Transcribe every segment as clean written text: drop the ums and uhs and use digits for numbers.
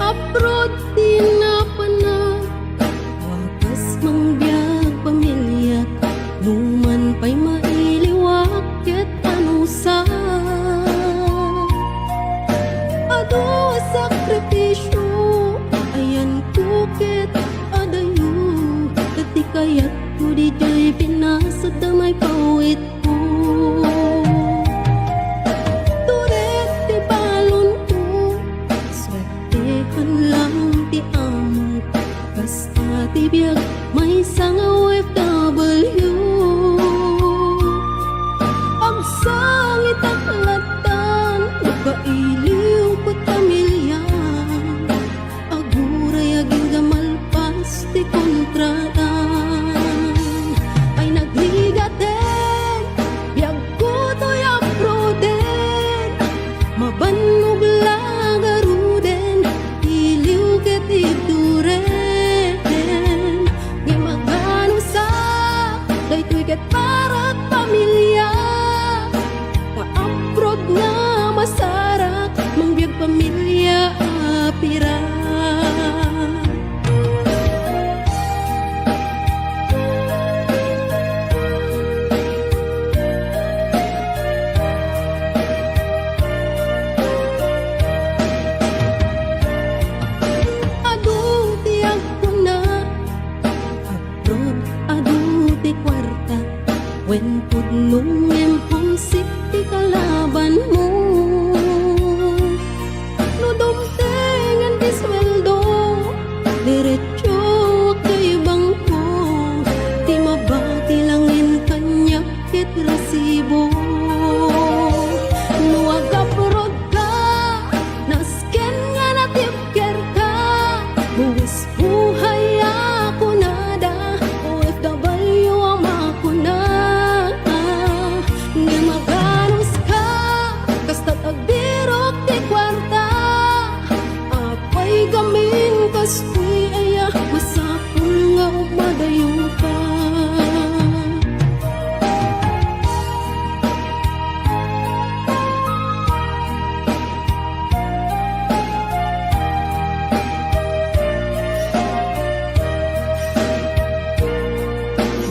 abroad di na panag wakas mang biyag pamilya numan pa'y mailiwak ket anusa ado sakripisyo ayan ko ket adayo dati kayat ko di jay pinasa damay pawit ko turet ti balon ko swertehan lang ti amo basta ti biyag may sang OFW ang sangit ang latan nakailiw ko pamilya aguray aging gamalpas ti kontraan ay nagligaten biyag ko to'y abroden mabanog lagaruden iliw ket ituren di magano sa daytoy ket parat pamilya ka-abroad nga masarak mangbiyag pamilya apira adu tiyag ko na abroad adu ti kwarta wen pudnong homesick ti kalaban mo no dumtengan ti sweldo diretso kay bangko ti mabati langin kanya ket resibo no agabroad ka nasken nga natipker ka buwis buhay ako nada OFW ang makuna nga maganos ka kasta't agbirok ti kwarta apay gamin kastoy aya masapul nga umadayo ka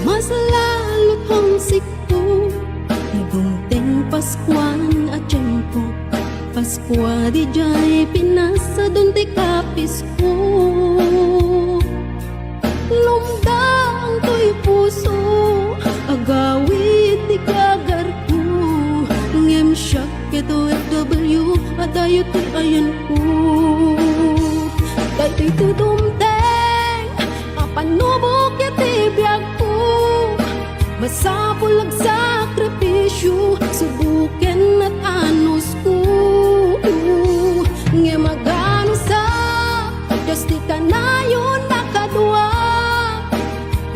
mas lalo't homesick ko nagungteng Paskuan at tiyempo Paskwa di jay pinasa dun ti kapis ko lumdang to'y puso agawid ti kagar ko ngem siyak ket OFW adayo ti ayan ko daytoy tudumteng apanubo ket ti biyag ko masapul ag sakripisyo subuken at anos ko nga magano sa Diyos di kanayon nakadwa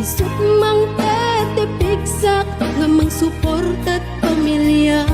isut mang tetipigsak nga mang suportat pamilya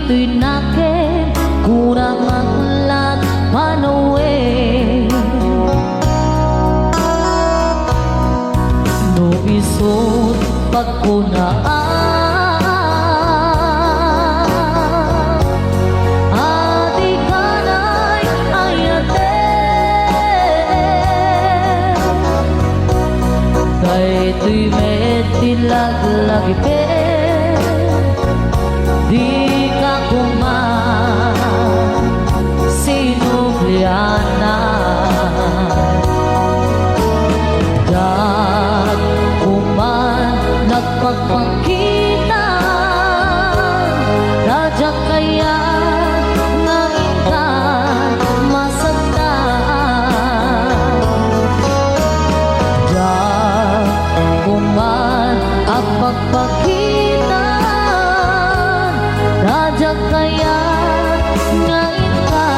ito'y nakin kurang maglat panuwi no isot pagkunaan ati kanay ayate kay ito'y metilag-lagi pe di ka kuman sinubliana dat kuman nagpagpakita radya kaya ngayon ka masaktan dat kuman ang pagpakita radya kaya ngayon ka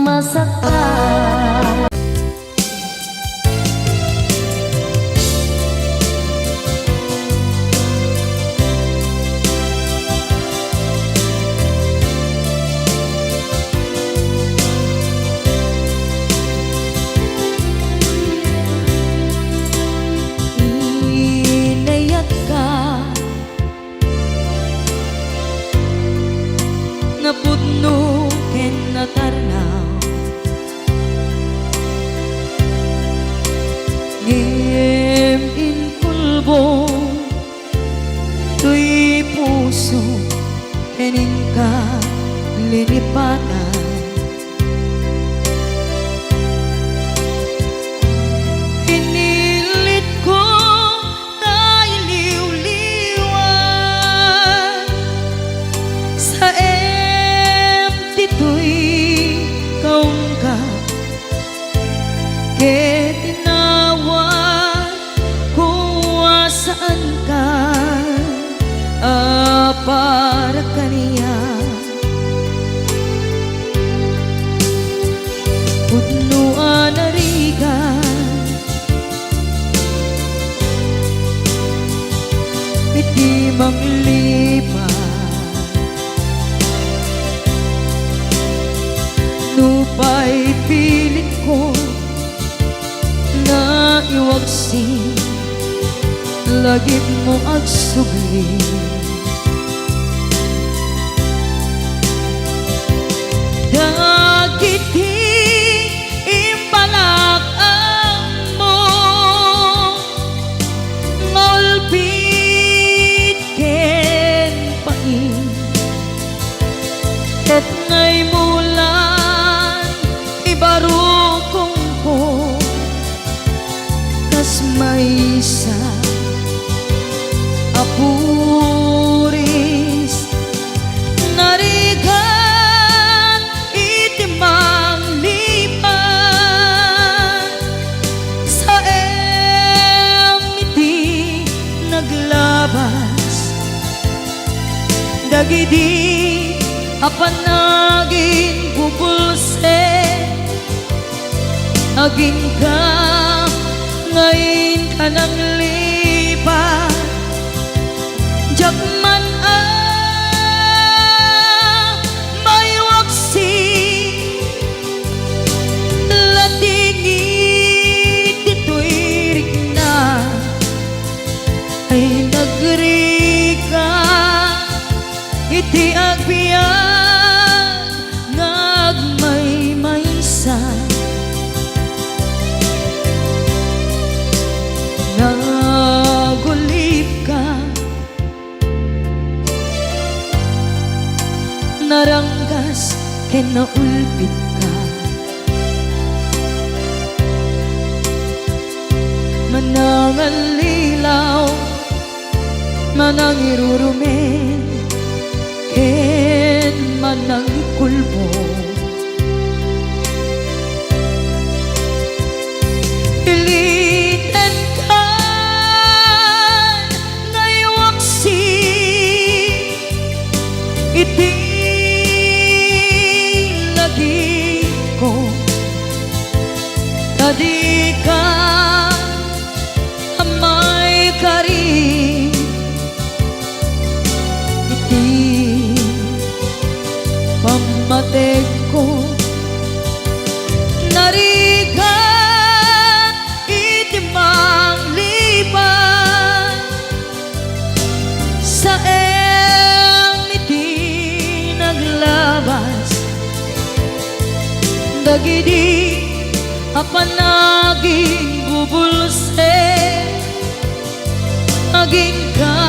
masaktan. Inayat ka napudno ken natarnaw ngem in pulbo tuy puso kenin ka linipatan pinilit ko na iliw-liwan sa empty to'y kaungkat ket tinawan kung saan ka para kaniya pudnuan arigan iti manglipat nupay pilit ko na iwagsin lagip mo agsubli dagiti imbalak ang mo ngolpit ken pain ket ngay mulan ibarukong ko kas maysa apuris narigan itimang lipan sa emiti naglabas dagidi apanagin bubulse aging ka ngayon ka nang lipat jakman may waksi latingit ito'y rigna ay nagrika iti agbiyan ngagmay maysa nagulip ka naranggas ken naulpit ka manangal lilaw manang irurumen ken manang ikulbo iliten ka ngaywaksi iti lagi ko tadi ka amay kari dagidi apanaging bubulse aging ka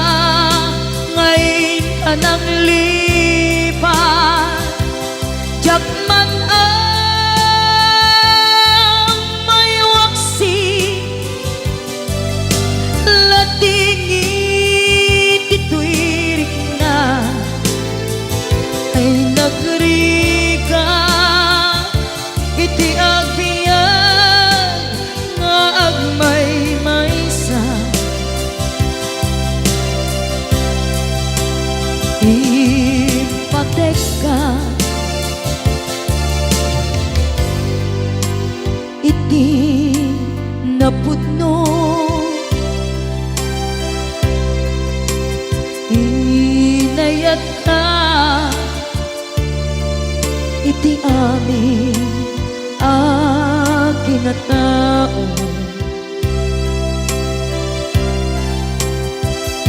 ngayon ka nang lipat Jakman ang may waksi latingin dito'y na ay nagrika iti agbiag nga agmay maysa ipatek ka iti napudno inayat ka iti amin akinatao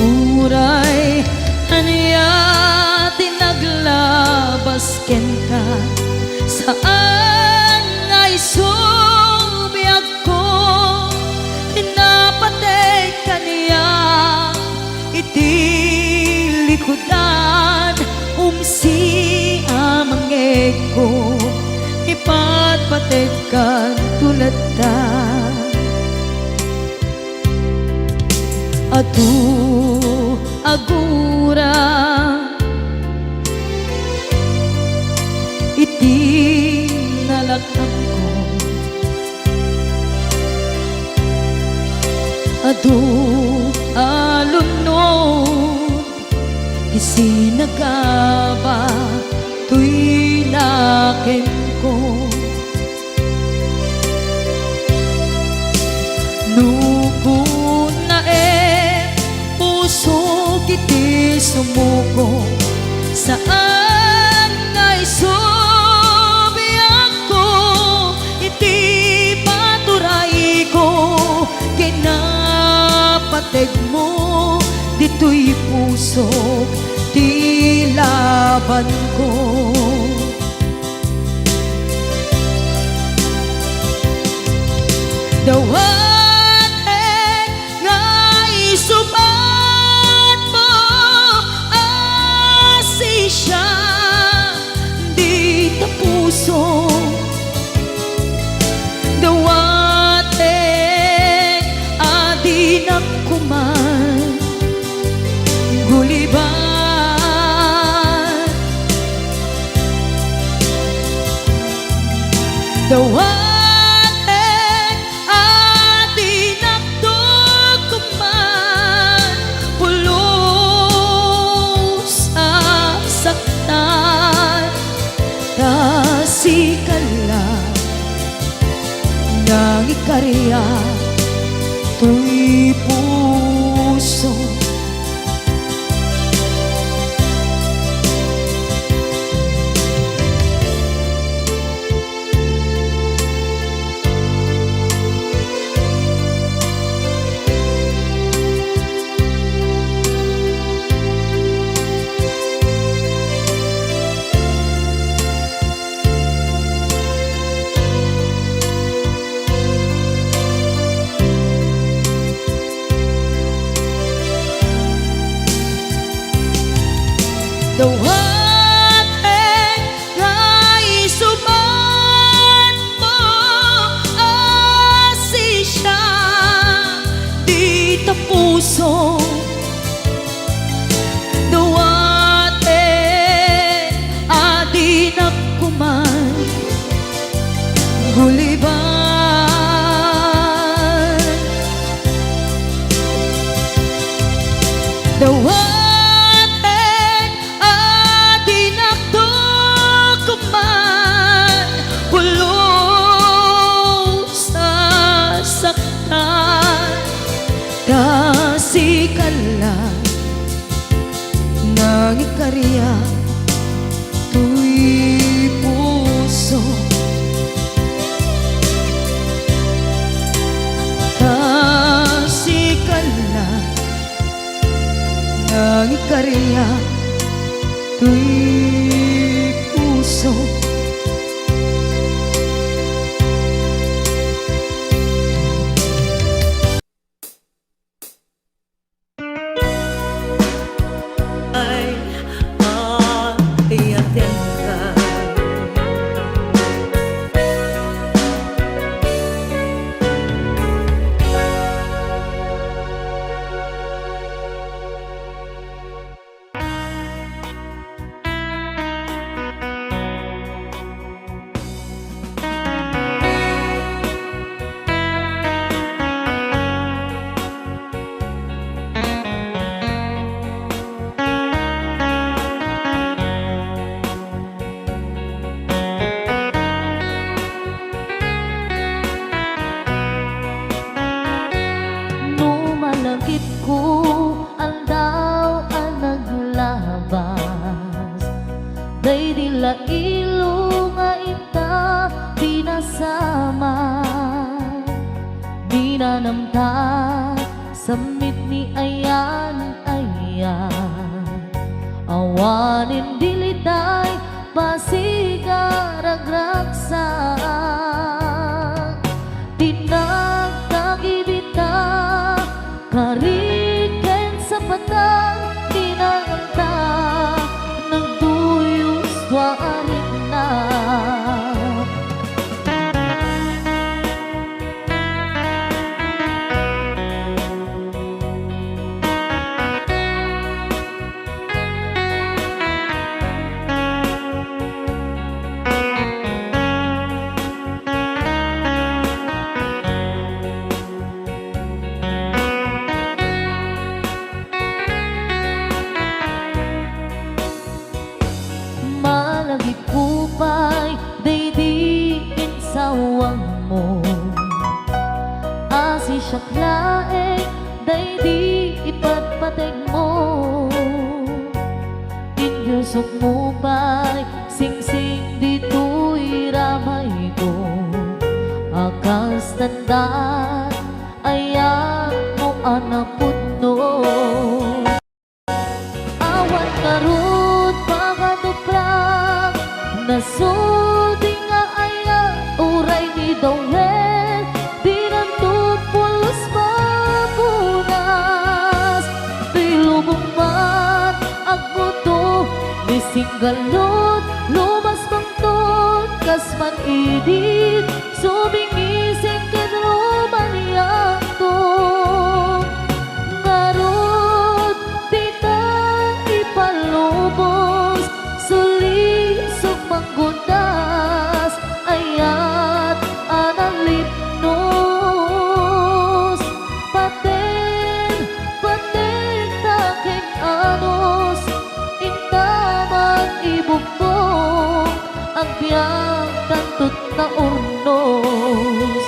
uray aniya tinaglabas ken ka saan ngay subiyag ko pinapatay ka niya iti likodan umsi amangeg ko ipatpatay ka tulad ta adu agura iti nalakang ko adu alunod isinagaba tuy nakem ko nukun na puso kiti sumuko saan ngay subiyag ko iti paturay ko kinapateg mo dito'y puso di laban ko dawat nga isubat mo asi siya di ta puso dawat adi nakuman guliban dawat nang ikarya tuy puso dawat nga isubat mo asi siya di ta puso dawat adi nakuman guliban dawat kasikala nang ikarya tuy puso kasikala nang ikarya tuy puso nanamta samit ni ayan awanin dilitay pasigaragraksa tinagtagibita kariken sa patang tinanamta nagduyos warin na malagip kupay daydiin sawang mo asi syaklae daydi ipatpateg mo inyusok mo pa'y singsing dito'y ramay ko akas tandaan ayan mo anapot no awan karut pagkatuprak nasudi nga aya uray ni Dawel dinantupulos mapunas tilubong man agbuto ni singgalot lumas pangtot kas man idit sumingising kedro maniyakto ngarot tita ipalubos sulisog manggundas ayat analipnos paten taking anos intaman ibukbong ang biyang tantot na urnos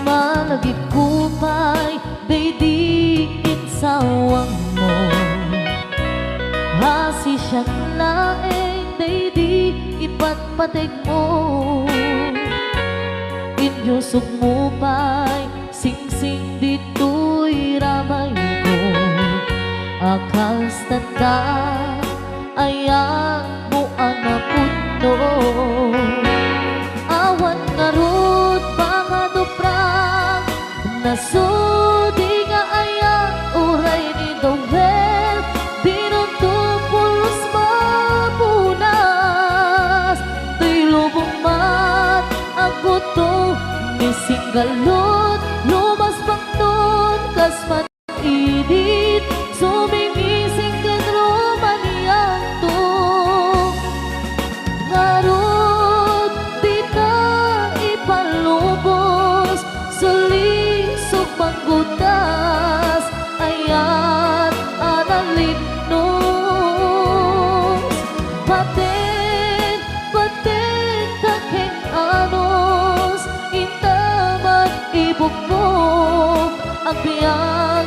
malagip kupay daydiin sawang mo hasi siyang laeng daydi ipatpateg mo inyusok mo pa'y singsing dito'y ramay ko akas tanda ayan mo anapot no awan ngarot pangaduprak nasudi nga aya uray ni Dawel dinuntupulos mapunas tilubong mat agbuto ni singgalot lumas pangton kas man idit sumingising kedro maniyakto ngarot dita ipalubos sulisog manggutas ayat analipnos paten taking anos intaman ibukbok ang biyag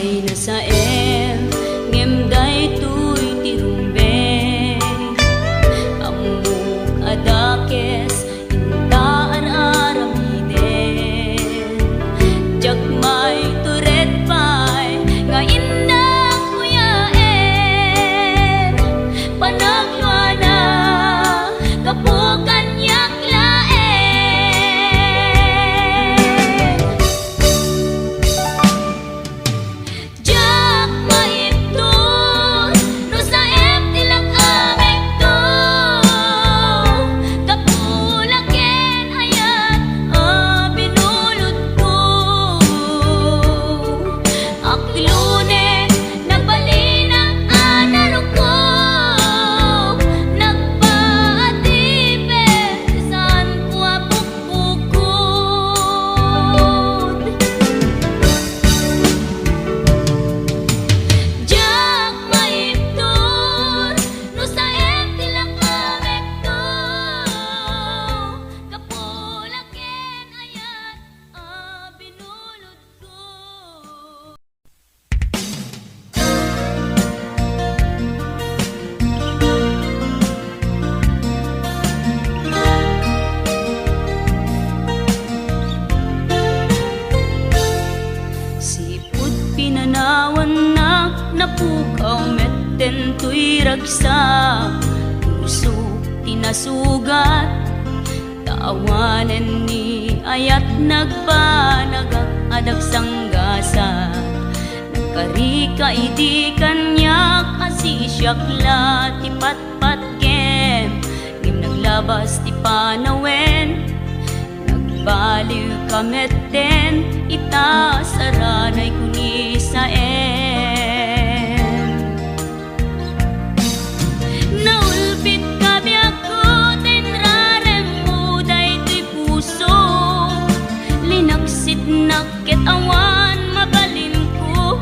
May nasaem ngem daytoy tirumbe amok adakes intaan aramiden jak may turet pay nga indang kuyaen panagluana kapukan yak laen jak maipton no sa tilang amik to kapulaken ayat binulod ko aklune nagbalinang anarok ko nagpaatipe saan ko apukpukod jak maipton no sa tilang amik to kapulaken ayat binulod ko. Sipud pinanawan na napukaw metten tuy ragsak puso tinasugat taawanen ni ayat nagpanagak adag sanggasa nagkarika idi kanyak asisyakla ti patpat gem ngim naglabas ti panawen nagbaliw kametten ita saranay kuni sa naulpit kabiyak ko tenrarem mo daytoy puso linaksit nakit awan mabalin ko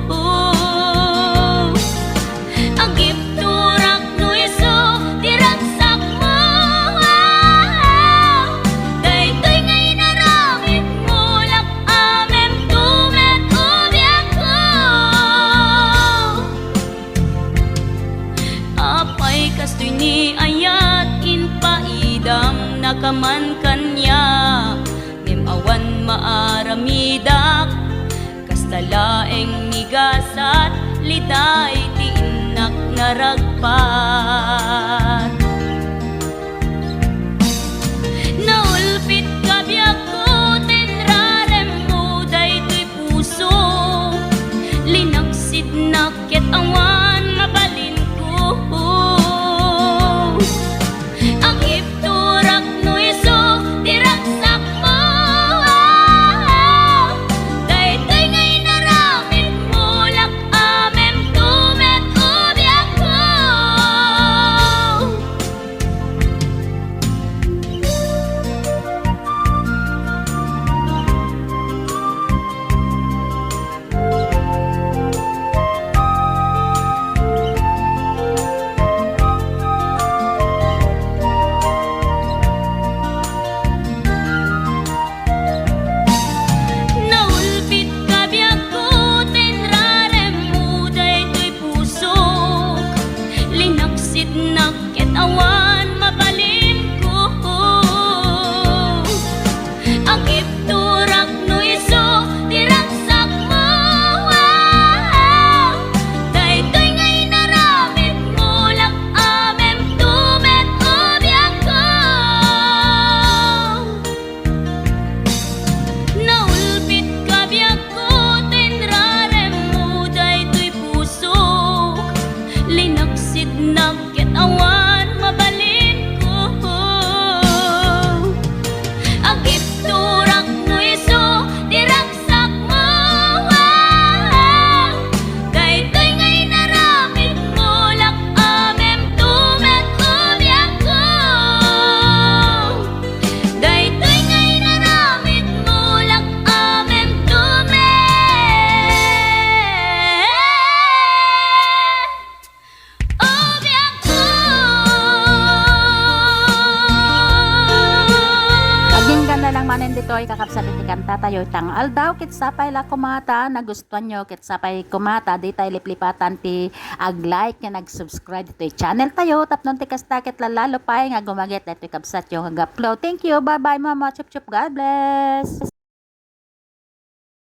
agip turak no iso diragsak mo daytoy ngay naramit mo lak amem tumet ubiyak ko apay kastoy ni ayat inpaidam nakaman kanya ngem awan maaramidak kastalaeng nigasat liday ti inak naragpat naulpit kabiyak ko tenrarem mo daytoy puso linaksid nakit awan mabalin ko agip turak no iso diragsak mo daytoy ngay naramit mo lak amem tumet ubiyak ko naulpit kabiyak ko tenrarem mo daytoy puso linaksid nakit awan mabalin ko agip turak no iso diragsak mo daytoy ngay naramit mo lak amem tumet ubiyak ko naulpit kabiyak ko tenrarem mo daytoy puso linaksid nakit awan mabalin ko agip turak no iso diragsak mo daytoy ngay naramit mo lak amem tumet ubiyak ko daytoy ngay naramit mo lak amem tumet ubiyak ko. Kaging ganda lang manin dito ay kakapsalit ni Carmen. kanta tayo tangal daw kit sapay la kumata nagustuhan nyo kit sapay kumata di tayo liplipatan ti ag-like nga nag-subscribe dito channel tayo tapnon ti kastakit lalalo pa nga gumagit dito kabsat yung hag-upload. Thank you, bye bye mama, chup chup, God bless.